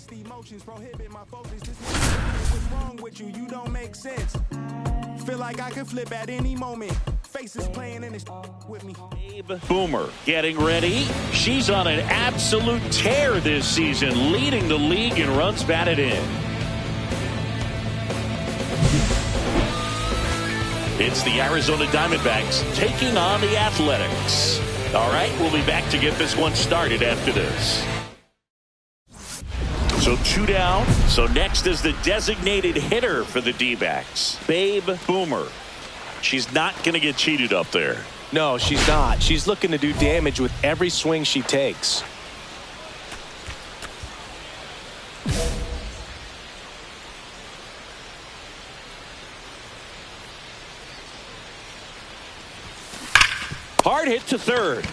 Mixed emotions prohibit my focus. What's wrong with you? You don't make sense. Feel like I could flip at any moment. Faces playing in this with me. Boomer getting ready. She's on an absolute tear this season, leading the league in runs batted in. It's the Arizona Diamondbacks taking on the Athletics. All right, we'll be back to get this one started after this. So 2 down. So next is the designated hitter for the D-backs, Babe Boomer. She's not going to get cheated up there. No, she's not. She's looking to do damage with every swing she takes. Hard hit to third.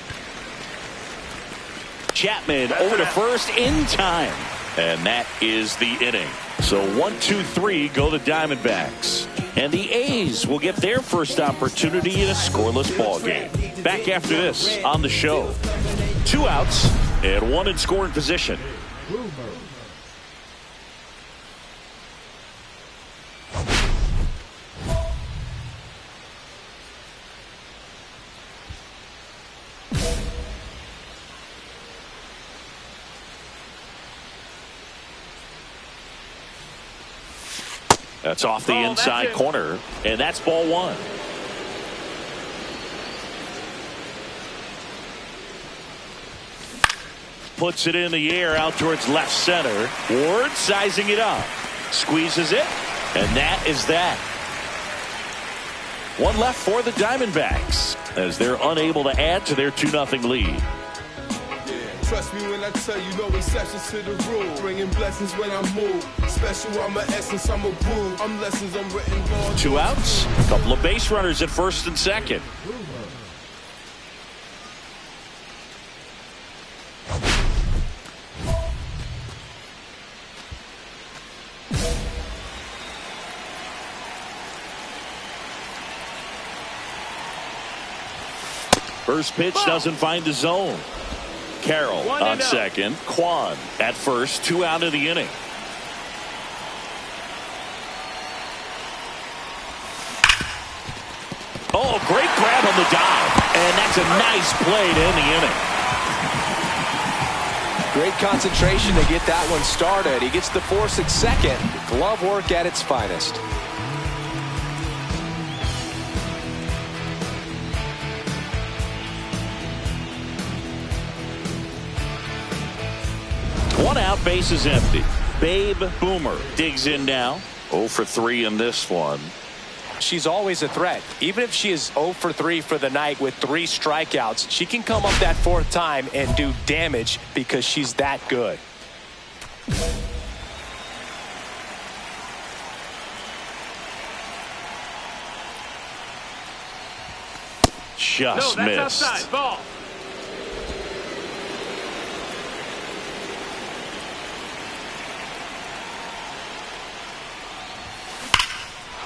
Chapman over to first in time. And that is the inning. So 1, 2, 3 go the Diamondbacks. And the A's will get their first opportunity in a scoreless ball game. Back after this on the show. 2 outs and 1 in scoring position. That's off the inside corner, and that's ball 1. Puts it in the air out towards left center. Ward sizing it up. Squeezes it, and that is that. 1 left for the Diamondbacks as they're unable to add to their 2-0 lead. Trust me when I tell you, no exceptions to the rule. Bringing blessings when I move. Special, I'm an essence, I'm a groove. I'm lessons, I'm written on. 2 outs, a couple of base runners at first and second. First pitch doesn't find the zone. Carroll on second. Kwan at first. 2 out of the inning. Oh, great grab on the dive. And that's a nice play to end the inning. Great concentration to get that one started. He gets the force at second. Glove work at its finest. One out, base is empty. Babe Boomer digs in now. 0 for 3 in this one. She's always a threat. Even if she is 0 for 3 for the night with 3 strikeouts, she can come up that 4th time and do damage because she's that good. Just missed. Outside. Ball.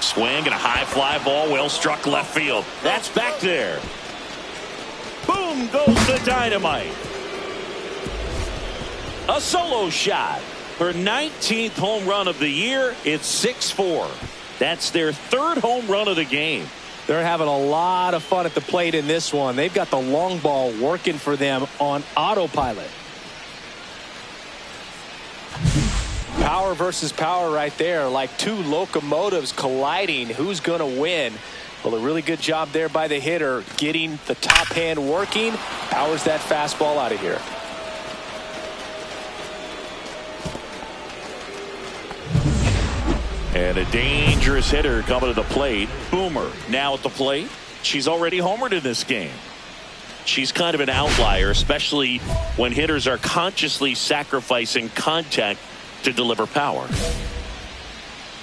Swing and a high fly ball, well struck left field. That's back there. Boom goes the dynamite. A solo shot. Her 19th home run of the year. It's 6-4. That's their 3rd home run of the game. They're having a lot of fun at the plate in this one. They've got the long ball working for them on autopilot. Power versus power right there, like 2 locomotives colliding. Who's going to win? Well, a really good job there by the hitter, getting the top hand working. Powers that fastball out of here. And a dangerous hitter coming to the plate. Boomer now at the plate. She's already homered in this game. She's kind of an outlier, especially when hitters are consciously sacrificing contact to deliver power.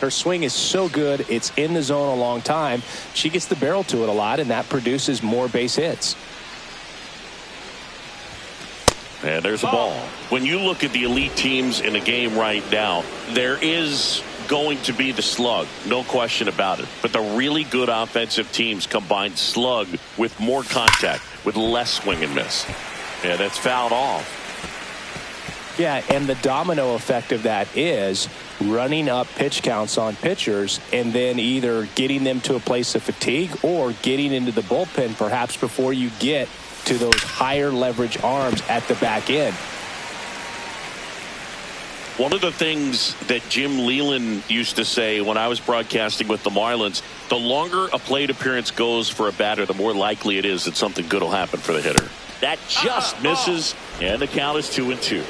Her swing is so good, it's in the zone a long time. She gets the barrel to it a lot, and that produces more base hits. And there's a ball. When you look at the elite teams in the game right now, there is going to be the slug, no question about it. But the really good offensive teams combine slug with more contact, with less swing and miss. And it's fouled off. Yeah, and the domino effect of that is running up pitch counts on pitchers and then either getting them to a place of fatigue or getting into the bullpen perhaps before you get to those higher leverage arms at the back end. One of the things that Jim Leland used to say when I was broadcasting with the Marlins, the longer a plate appearance goes for a batter, the more likely it is that something good will happen for the hitter. That just misses, and the count is 2-2.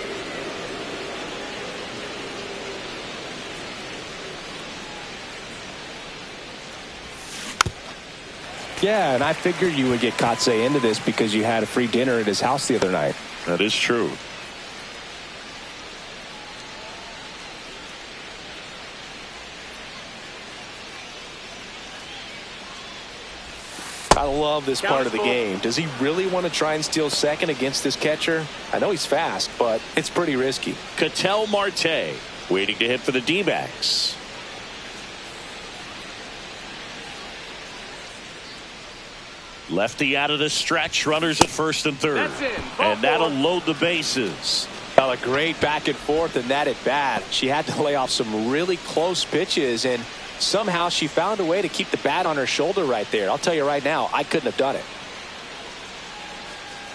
Yeah, and I figured you would get Kotsay into this because you had a free dinner at his house the other night. That is true. I love this part of the game. Does he really want to try and steal second against this catcher? I know he's fast, but it's pretty risky. Ketel Marte waiting to hit for the D-backs. Lefty out of the stretch, runners at first and third. And that'll load the bases. Well, a great back and forth in that at bat. She had to lay off some really close pitches, and somehow she found a way to keep the bat on her shoulder right there. I'll tell you right now, I couldn't have done it.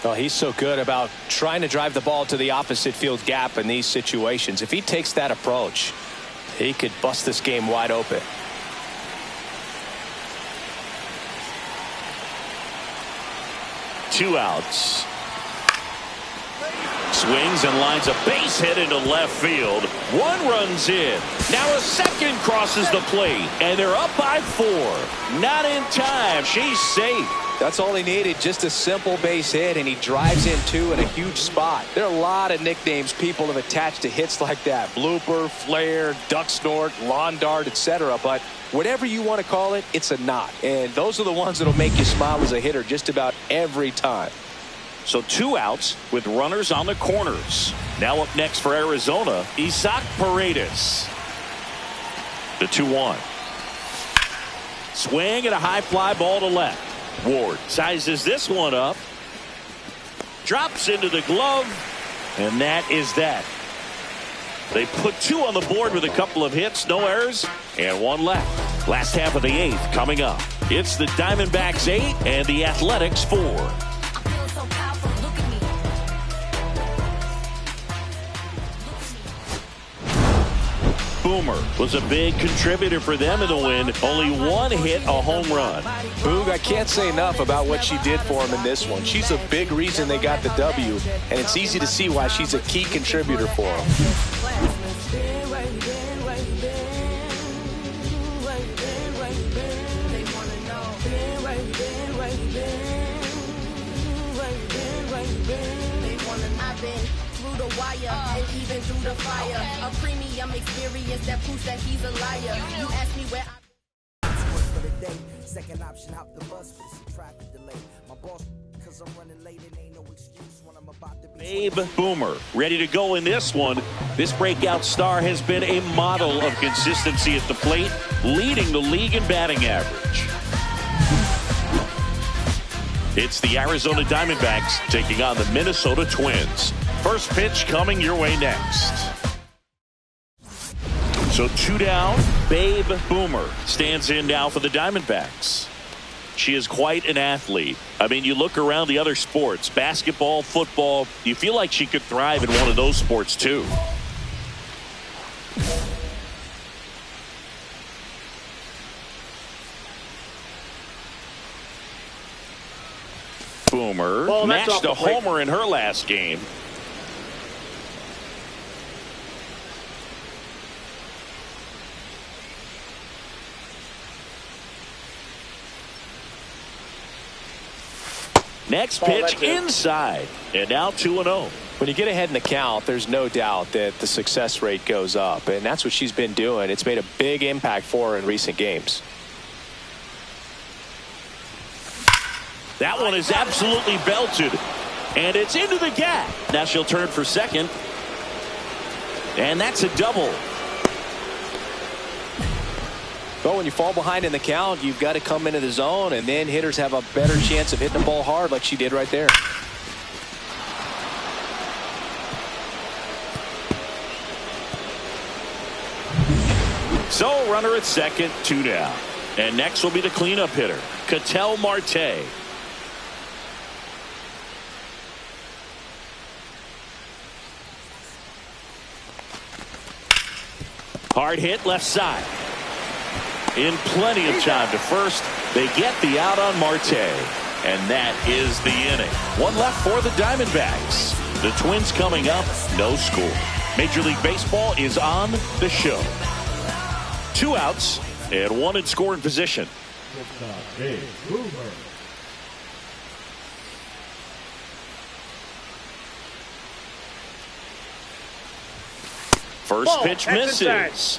Well, he's so good about trying to drive the ball to the opposite field gap in these situations. If he takes that approach, he could bust this game wide open. Two outs. Swings and lines a base hit into left field. One runs in. Now a second crosses the plate, and they're up by 4. Not in time. She's safe. That's all he needed, just a simple base hit, and he drives in 2 in a huge spot. There are a lot of nicknames people have attached to hits like that. Blooper, flare, duck snort, lawn dart, etc. But whatever you want to call it, it's a knot. And those are the ones that'll make you smile as a hitter just about every time. So 2 outs with runners on the corners. Now up next for Arizona, Isaac Paredes. The 2-1. Swing and a high fly ball to left. Ward sizes this one up. Drops into the glove. And that is that. They put 2 on the board with a couple of hits, no errors, and 1 left. Last half of the 8th coming up. It's the Diamondbacks 8 and the Athletics 4. Boomer was a big contributor for them in the win. Only 1 hit, a home run. Boog, I can't say enough about what she did for him in this one. She's a big reason they got the W, and it's easy to see why she's a key contributor for them. The wire and even through the fire, a premium experience that proves that he's a liar. You ask me where for the day, second option, hop the bus for some traffic delay. My boss, cause I'm running late and ain't no excuse when I'm about to be. Babe Boomer ready to go in this one. This breakout star has been a model of consistency at the plate, leading the league in batting average. It's the Arizona Diamondbacks taking on the Minnesota Twins. First pitch coming your way next. So 2 down. Babe Boomer stands in now for the Diamondbacks. She is quite an athlete. I mean, you look around the other sports, basketball, football, you feel like she could thrive in one of those sports too. Boomer matched a homer in her last game. Next pitch inside, and now 2-0. When you get ahead in the count, there's no doubt that the success rate goes up, and that's what she's been doing. It's made a big impact for her in recent games. That one is absolutely belted, and it's into the gap. Now she'll turn for second, and that's a double. But when you fall behind in the count, you've got to come into the zone, and then hitters have a better chance of hitting the ball hard like she did right there. So runner at second, 2 down. And next will be the cleanup hitter, Ketel Marte. Hard hit left side. In plenty of time to first. They get the out on Marte. And that is the inning. One left for the Diamondbacks. The Twins coming up, no score. Major League Baseball is on the show. 2 outs and 1 in scoring position. First pitch misses.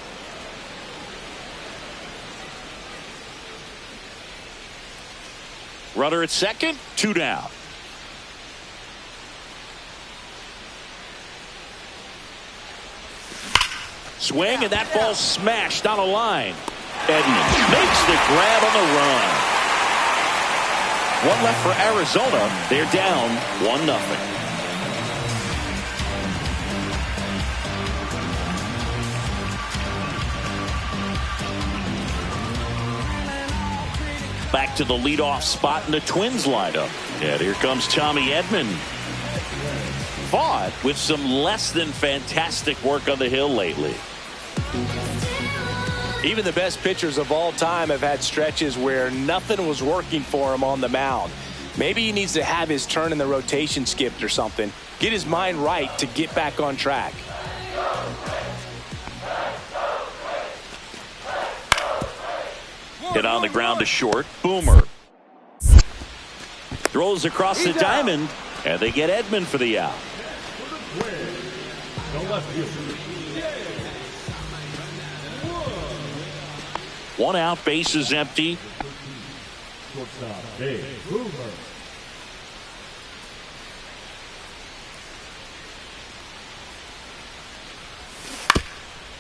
Runner at second, 2 down. Swing, and that ball smashed on a line. Edman makes the grab on the run. 1 left for Arizona. They're down 1-0. Back to the leadoff spot in the Twins lineup. And here comes Tommy Edman. Fought with some less than fantastic work on the hill lately. Even the best pitchers of all time have had stretches where nothing was working for him on the mound. Maybe he needs to have his turn in the rotation skipped or something. Get his mind right to get back on track. Hit on the ground to short. Boomer throws across the diamond, and they get Edman for the out. One out, base is empty.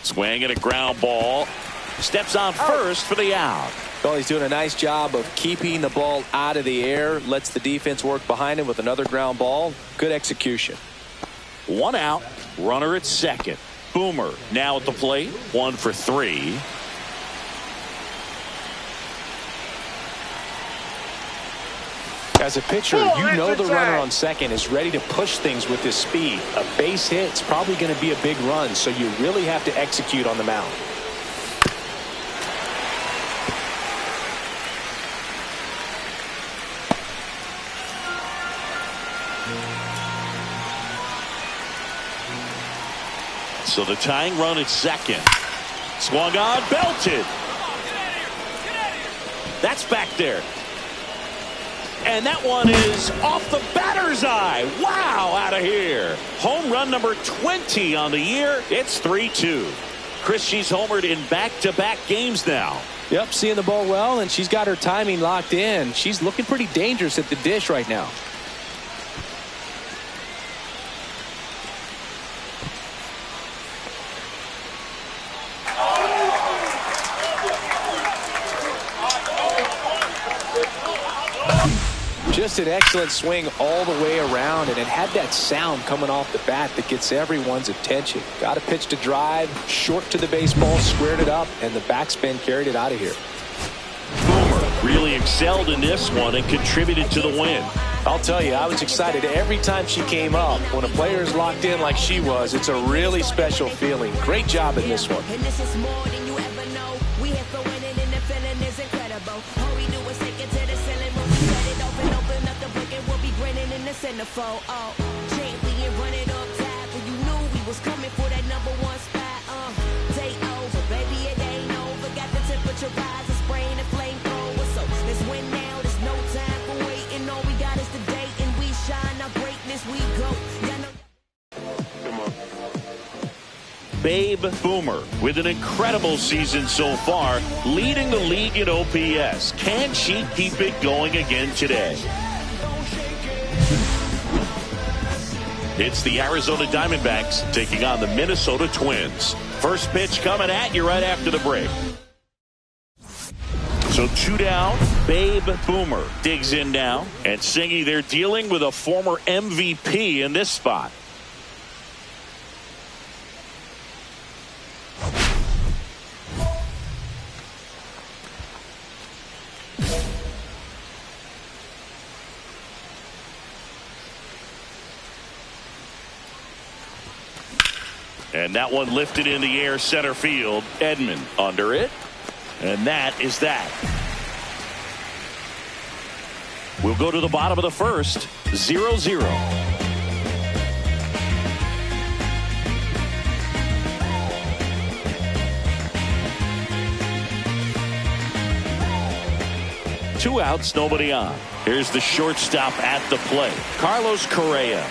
Swing and a ground ball. Steps on first for the out. Well, he's doing a nice job of keeping the ball out of the air. Lets the defense work behind him with another ground ball. Good execution. 1 out. Runner at second. Boomer now at the plate. 1 for 3. As a pitcher, you know the runner on second is ready to push things with his speed. A base hit, it's probably going to be a big run, so you really have to execute on the mound. So the tying run at second. Swung on, belted. That's back there. And that one is off the batter's eye. Wow, out of here. Home run number 20 on the year. It's 3-2. Chris, she's homered in back-to-back games now. Yep, seeing the ball well, and she's got her timing locked in. She's looking pretty dangerous at the dish right now. Just an excellent swing all the way around, and it had that sound coming off the bat that gets everyone's attention. Got a pitch to drive, short to the baseball, squared it up, and the backspin carried it out of here. Boomer really excelled in this one and contributed to the win. I'll tell you, I was excited every time she came up. When a player is locked in like she was, it's a really special feeling. Great job in this one. And this is more than you ever know. We here for winning, and the feeling is incredible. All we do is take it to the ceiling. When we set it open up the book, and we'll be grinning in the centerfold. Oh, champion, run it up top. When you knew we was coming for that #1 spot. Take over, baby, it ain't over. Got the temperature rising, spraying the flamethrower. So let's win now. There's no time for waiting. All we got is the date, and we shine our greatness. We go. Babe Boomer with an incredible season so far, leading the league in OPS. Can she keep it going again today? It's the Arizona Diamondbacks taking on the Minnesota Twins. First pitch coming at you right after the break. So 2 down, Babe Boomer digs in now. And Singy, they're dealing with a former MVP in this spot. And that one lifted in the air center field. Edman under it. And that is that. We'll go to the bottom of the first. 0-0. Two outs, nobody on. Here's the shortstop at the plate, Carlos Correa.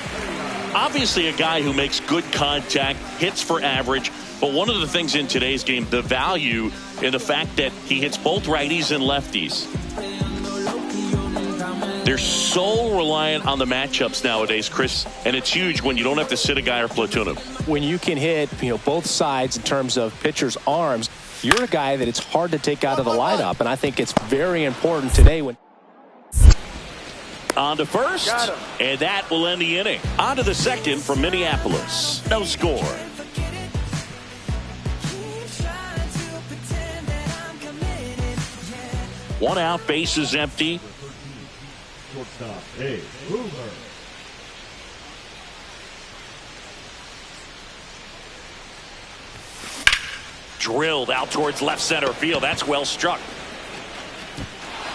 Obviously a guy who makes good contact, hits for average, but one of the things in today's game, the value in the fact that he hits both righties and lefties. They're so reliant on the matchups nowadays, Chris, and it's huge when you don't have to sit a guy or platoon him. When you can hit, both sides in terms of pitchers' arms, you're a guy that it's hard to take out of the lineup, and I think it's very important today. When on to first, and that will end the inning. On to the second from Minneapolis. No score. One out, bases empty. Shortstop, Boomer. Drilled out towards left center field. That's well struck.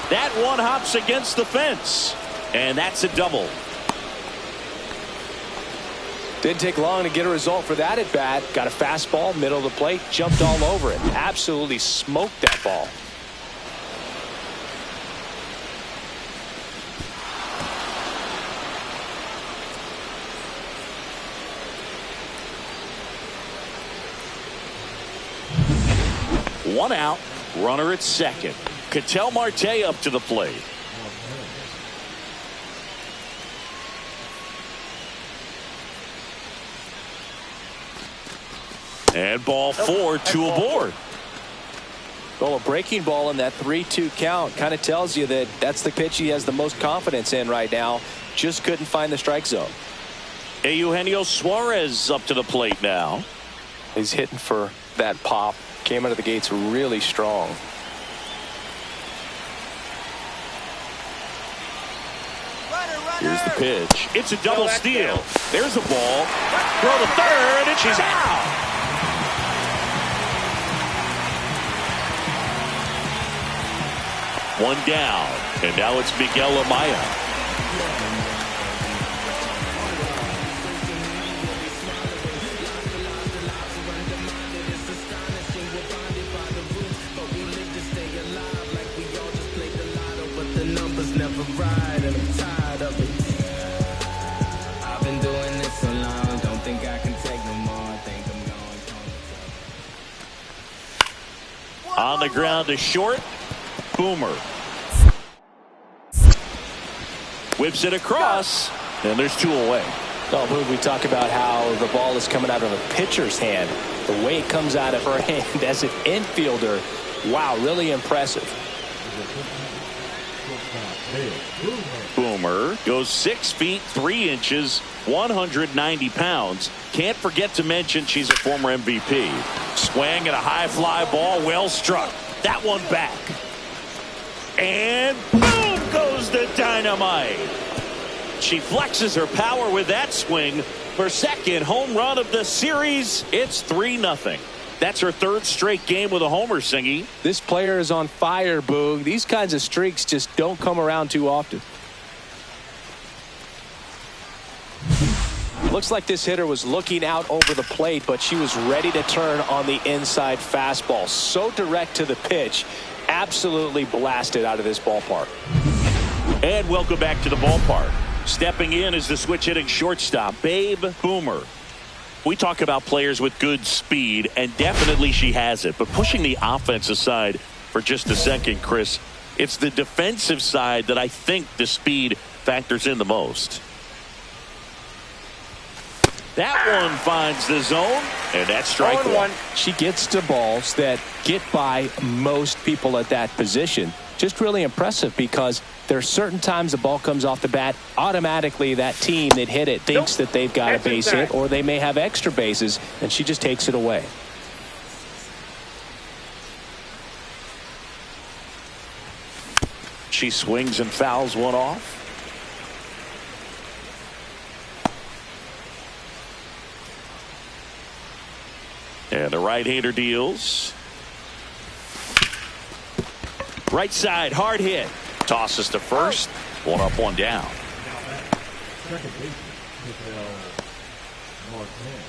That one hops against the fence. And that's a double. Didn't take long to get a result for that at bat. Got a fastball, middle of the plate, jumped all over it. Absolutely smoked that ball. One out, runner at second. Ketel Marte up to the plate. And ball four, two aboard. Well, a breaking ball in that 3-2 count kind of tells you that that's the pitch he has the most confidence in right now. Just couldn't find the strike zone. Eugenio Suarez up to the plate now. He's hitting for that pop. Came out of the gates really strong. Here's the pitch. It's a double steal. There's a ball. Throw to third, and she's out. One down, and now it's Miguel Amaya. Never ride and I'm tired of it. I've been doing this so long, don't think I can take no more. I think I'm going. On the ground to short. Boomer. Whips it across, and there's two away. Oh, we talk about how the ball is coming out of a pitcher's hand. The way it comes out of her hand as an infielder. Wow, really impressive. Boomer goes 6 feet 3 inches, 190 pounds. Can't forget to mention she's a former MVP. Swing at a high fly ball, well struck. That one back. And boom goes the dynamite. She flexes her power with that swing. Her second home run of the series. It's 3-0. That's her third straight game with a homer, Singy. This player is on fire, Boog. These kinds of streaks just don't come around too often. Looks like this hitter was looking out over the plate, but she was ready to turn on the inside fastball. So direct to the pitch. Absolutely blasted out of this ballpark. And welcome back to the ballpark. Stepping in is the switch hitting shortstop, Babe Boomer. We talk about players with good speed, and definitely she has it. But pushing the offense aside for just a second, Chris, it's the defensive side that I think the speed factors in the most. That one finds the zone, and that's strike one. She gets to balls that get by most people at that position. Just really impressive because there are certain times the ball comes off the bat, automatically that team that hit it thinks that they've got a base hit, or they may have extra bases, and she just takes it away. She swings and fouls one off. And the right-hander deals. Right side, hard hit. Tosses to first. One up, one down. Second baseman, Martinez.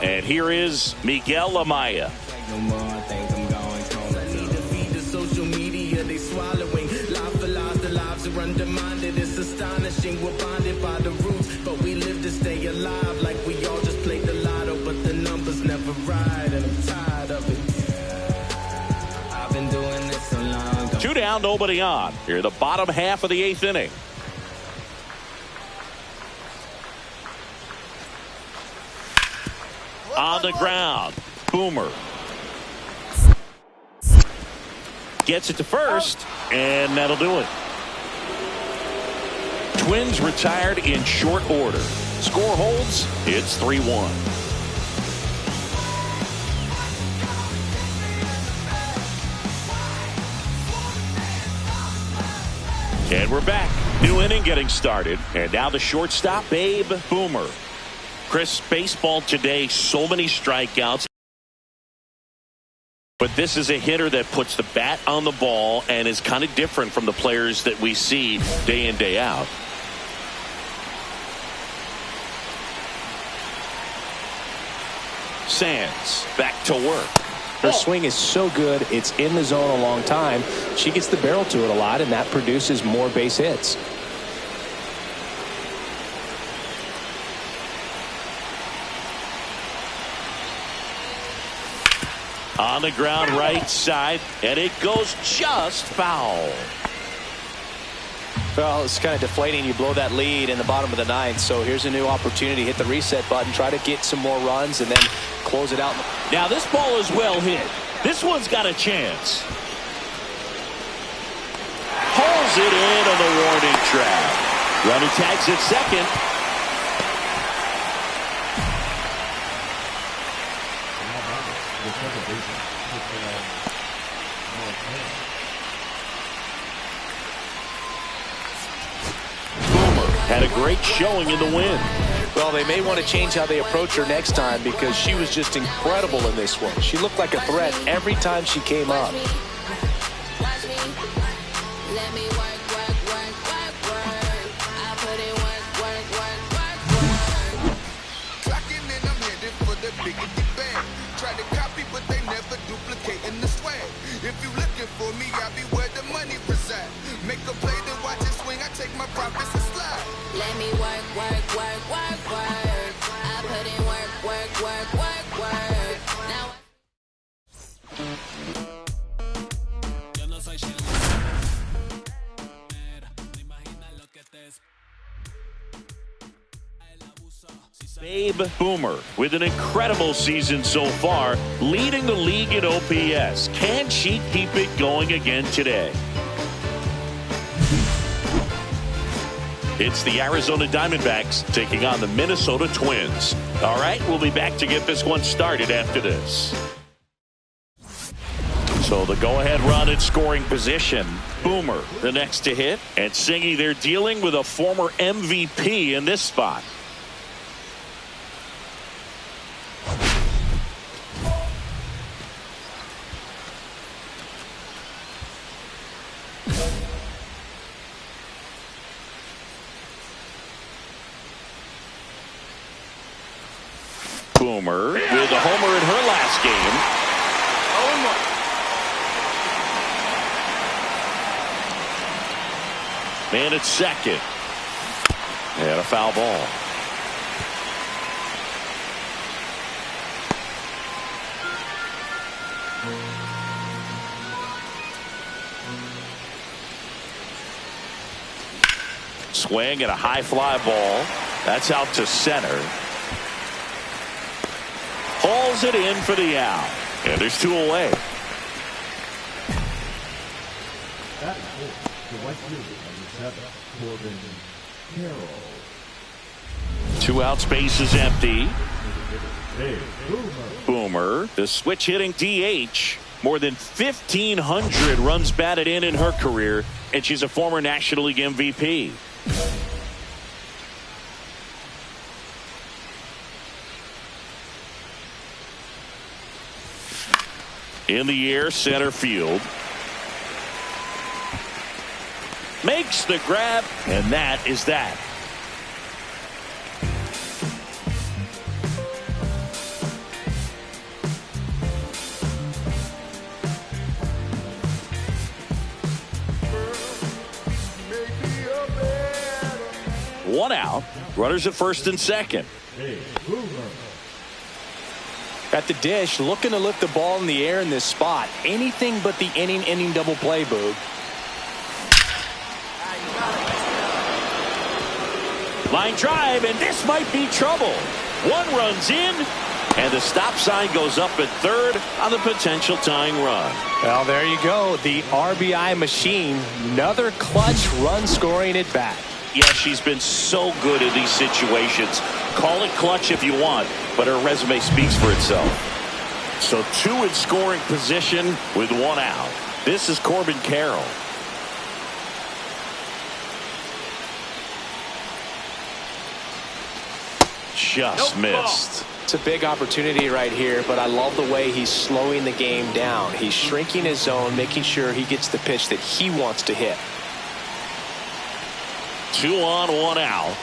And here is Miguel Amaya. No more, I think I'm going home. I need to feed the social media, they swallowing. Life for lives, the lives are undermined. It's astonishing, we're bonded by the roots. But we live to stay alive like we all just played the lotto. But the numbers never ride, and I'm tired of it. I've been doing this so long. 2 down, nobody on. Here, the bottom half of the 8th inning. On the ground, Boomer gets it to first, and that'll do it. Twins retired in short order. Score holds, it's 3-1. And we're back. New inning getting started. And now the shortstop, Babe Boomer. Chris, baseball today, so many strikeouts. But this is a hitter that puts the bat on the ball and is kind of different from the players that we see day in, day out. Sands back to work. Her swing is so good, it's in the zone a long time. She gets the barrel to it a lot, and that produces more base hits. On the ground, right side, and it goes just foul. Well, it's kind of deflating. You blow that lead in the bottom of the 9th, so here's a new opportunity. Hit the reset button, try to get some more runs, and then close it out. Now this ball is well hit. This one's got a chance. Pulls it in on the warning track. Runner tags at second. Had a great showing in the win. Well, they may want to change how they approach her next time because she was just incredible in this one. She looked like a threat every time she came up. If you looking for me, I'll be where the money reside. Make a play, then watch it swing. I take my profits and slide. Let me work, work, work, work, work. I put in work, work, work, work, work. Now Babe Boomer with an incredible season so far, leading the league in OPS. Can she keep it going again today? It's the Arizona Diamondbacks taking on the Minnesota Twins. All right, we'll be back to get this one started after this. So the go-ahead run at scoring position. Boomer, the next to hit. And Singy, they're dealing with a former MVP in this spot. Boomer with a homer in her last game. Man at second. And a foul ball. Swing and a high fly ball. That's out to center. Hauls it in for the out. And there's 2 away. That is the White Field on the 7th, Corbin Carroll. 2 outs, base is empty. Hey, Boomer, the switch hitting DH. More than 1,500 runs batted in her career, and she's a former National League MVP. In the air, center field. Makes the grab, and that is that. One out. Runners at first and second. At the dish, looking to lift the ball in the air in this spot. Anything but the inning double play, Boog. Line drive, and this might be trouble. One runs in, and the stop sign goes up at third on the potential tying run. Well, there you go. The RBI machine. Another clutch run scoring at bat. Yeah, she's been so good in these situations. Call it clutch if you want, but her resume speaks for itself. So two in scoring position with one out. This is Corbin Carroll. Just missed. It's a big opportunity right here, but I love the way he's slowing the game down. He's shrinking his zone, making sure he gets the pitch that he wants to hit. 2 on, 1 out.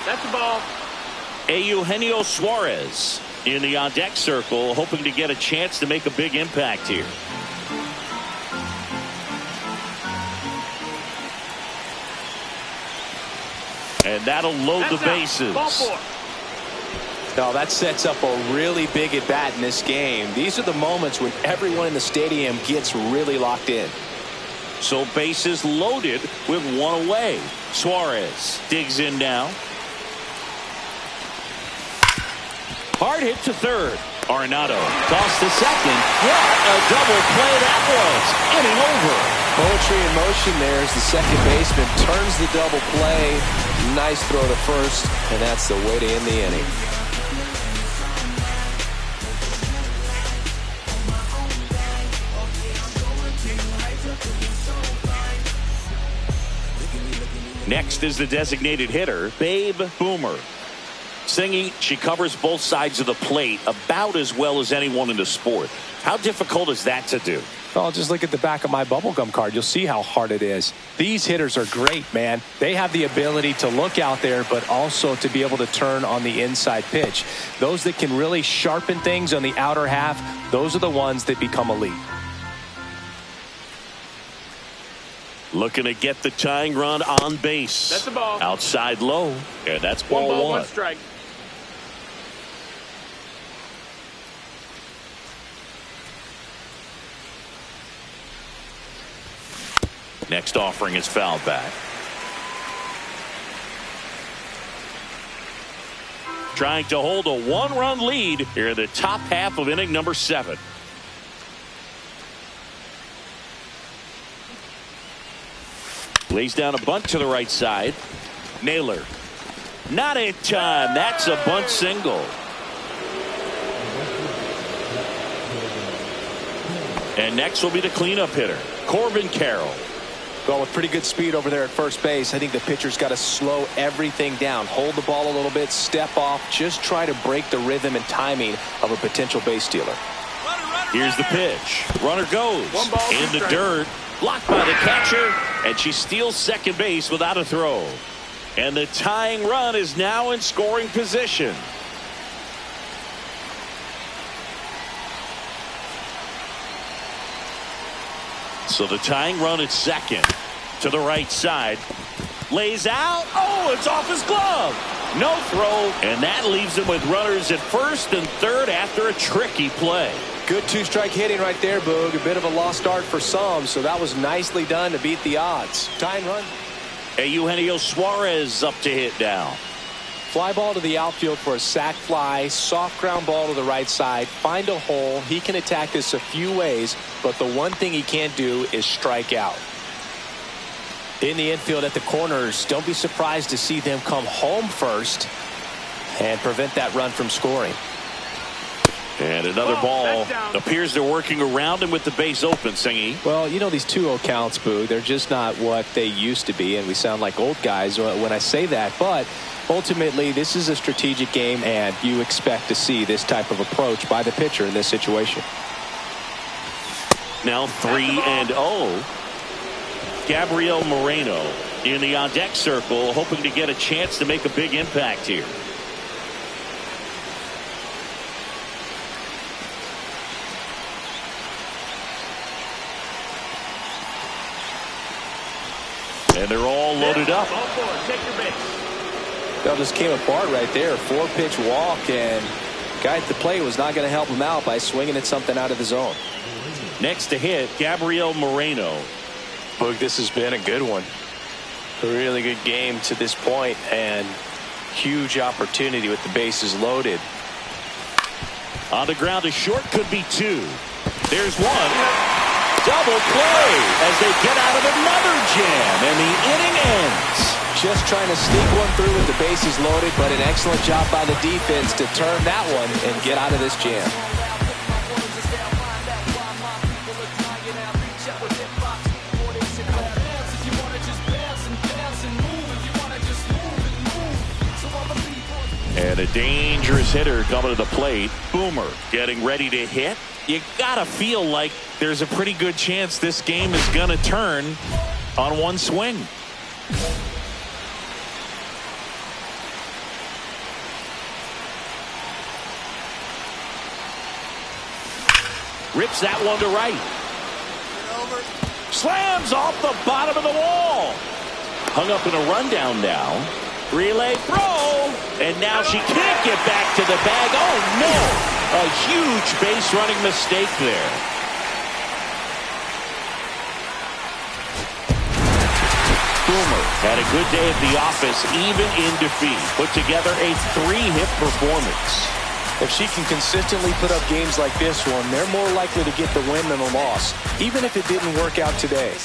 That's the ball. Eugenio Suarez in the on-deck circle, hoping to get a chance to make a big impact here. And that'll load the bases. No, that sets up a really big at-bat in this game. These are the moments when everyone in the stadium gets really locked in. So bases loaded with one away. Suarez digs in now. Hard hit to third. Arenado toss to second. What a double play that was. Inning over. Poetry in motion there as the second baseman turns the double play. Nice throw to first, and that's the way to end the inning. Next is the designated hitter, Babe Boomer. Singy, she covers both sides of the plate about as well as anyone in the sport. How difficult is that to do? Well, just look at the back of my bubblegum card. You'll see how hard it is. These hitters are great, man. They have the ability to look out there, but also to be able to turn on the inside pitch. Those that can really sharpen things on the outer half, those are the ones that become elite. Looking to get the tying run on base. That's the ball. Outside low, and that's ball one. 1 strike. Next offering is fouled back. Trying to hold a 1-run lead here in the top half of inning number 7. Lays down a bunt to the right side. Naylor. Not in time. That's a bunt single. And next will be the cleanup hitter, Corbin Carroll. Well, with pretty good speed over there at first base, I think the pitcher's got to slow everything down. Hold the ball a little bit, step off, just try to break the rhythm and timing of a potential base stealer. Here's the pitch. Runner goes in the dirt. Blocked by the catcher, and she steals second base without a throw. And the tying run is now in scoring position. So the tying run at second to the right side. Lays out. Oh, it's off his glove. No throw, and that leaves him with runners at first and third after a tricky play. Good two-strike hitting right there, Boog. A bit of a lost start for some, so that was nicely done to beat the odds. Tying run. Eugenio Suarez up to hit now. Fly ball to the outfield for a sac fly. Soft ground ball to the right side. Find a hole. He can attack this a few ways, but the one thing he can't do is strike out. In the infield at the corners, don't be surprised to see them come home first and prevent that run from scoring. And another ball. Appears they're working around him with the base open, Singy. Well, you know, these 2-0 counts, Boo, they're just not what they used to be, and we sound like old guys when I say that. But ultimately, this is a strategic game, and you expect to see this type of approach by the pitcher in this situation. now 3-0. Gabriel Moreno in the on-deck circle, hoping to get a chance to make a big impact here. And they're all loaded up. Take your base. That just came apart right there. 4-pitch walk, and guy at the plate was not going to help him out by swinging at something out of the zone. Next to hit, Gabriel Moreno. Boog, this has been a good one. A really good game to this point, and huge opportunity with the bases loaded. On the ground to short, could be two. There's one. Double play as they get out of another jam, and the inning ends. Just trying to sneak one through with the bases loaded, but an excellent job by the defense to turn that one and get out of this jam. And a dangerous hitter coming to the plate. Boomer getting ready to hit. You gotta feel like there's a pretty good chance this game is gonna turn on one swing. Rips that one to right. Slams off the bottom of the wall. Hung up in a rundown now. Relay throw. And now she can't get back to the bag. Oh, no. A huge base running mistake there. Boomer had a good day at the office, even in defeat. Put together a 3-hit performance. If she can consistently put up games like this one, they're more likely to get the win than the loss, even if it didn't work out today.